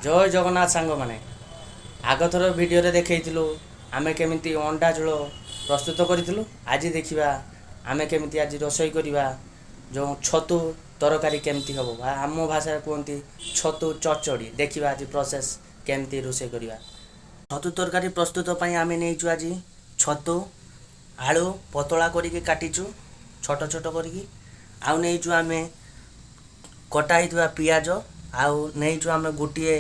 जय जगन्नाथ सांग मैंने आग थर भिडियो देखु आम केमी अंडा झोल प्रस्तुत करूँ। आज देखा आम केमी आज रोसई करवा जो छतु तरकारी केमती हम आम भाषा कहते छतु चचड़ी। देखा आज प्रोसेस केमती रोसई करवा। छतु तरकारी प्रस्तुत आम नहीं आज छतु आलू पतला करके काटिचु छोट छोट करके आउ नहीं आम कटा पियाज आउ नहीं आम गोटे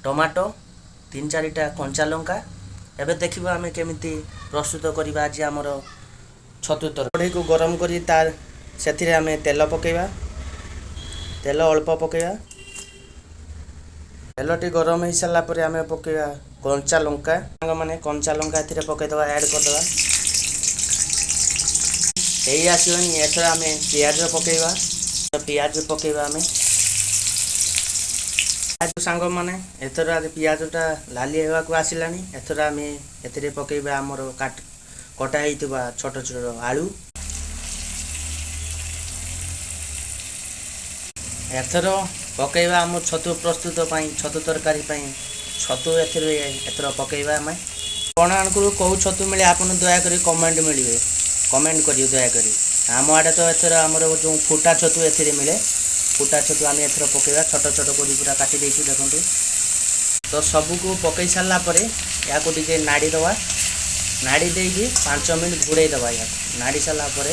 टमाटो 3-4टा कंचा लंका। एबे देखिबा आम केमिति प्रस्तुत करवा। आज आमर छतु तरकारी कढ़ई को गरम करी तार सेथिरे आम तेल पकेबा। तेल अल्प पकेबा। तेलटी गरम हो सारा पर आम पकेबा कंचा लंका। माने कंचा लंका एथिरे पकेदवा ऐड करदवा। यही आसोनी एथर आम पियाज पकेबा। पियाज पकेबा आम सांग मैंने एथर आज पियाजटा लाली होगा आसलानी। एथर आम ए पकेबा आमर कटा होता छोट छोट आलू। एथर पकेबा आम छतु प्रस्तुत छतु तरकारी छतु एथर पकेबा आम कौन आणकू कौ छतु मिले आप दयाकोरी कमेंट मिले कमेंट कर दयाकोरी। आम आड़े तो एथर आमर जो फुटा छतु ए मिले फुटा छतु आम एथर पकेबा छोट छोट कर पूरा काटी देछु। देखो तो सबको पकई सारा पर या नाड़ी दवा। नाड़ी देकी 5 मिनट घोड़े दवा। या नाड़ी सारा पर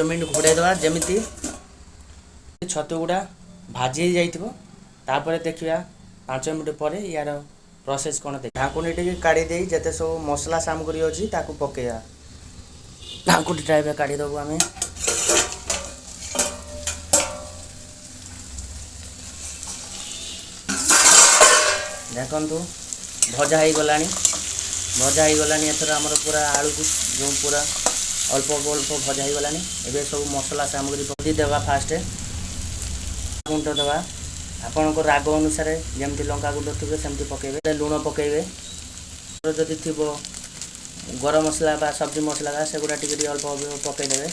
मिनट घोड़े दवा जमीती छतु गुड़ा भाजी जापर देखा 5 मिनट पर यार प्रोसेस कौन देख ढाकुनी टी काढ़ी दे जिते सब मसला सामग्री अच्छी पकेया ढाकुटी टाइप काढ़ीदेबू आम। देखु भजा हो गला एथर आमर पूरा आलू को जो पूरा अल्प अल्प भजा हो गला। एबे सब मसला सामग्री पकड़ी देवा। फास्ट गुंड देवा आपण को राग अनुसार जमती लंका गुंड थे सेमती पकेबे। लुण पकेबे जदि थी गरम मसला बा सब्जी मसला सेगुड़ा टी अल्प पकईदे।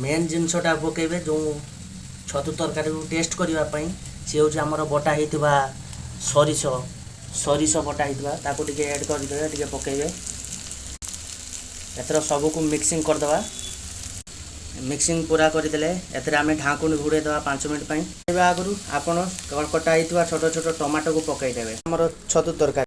मेन जिनसटा पकेबे जो छतु तरकारी को टेस्ट करने सी हूँ आमर बटा होता सरिष सरिष बटा होता ऐड करदे पकेबे। एथर सबको मिक्सिंग करदवा। मिक्सिंग पूरा करदे एथर आम ढाकुनी घोड़े देवा 5 मिनट आगु आपड़ कटा होता छोट छोट टमाटो को पकईदेवे आमर छतु तरकारी।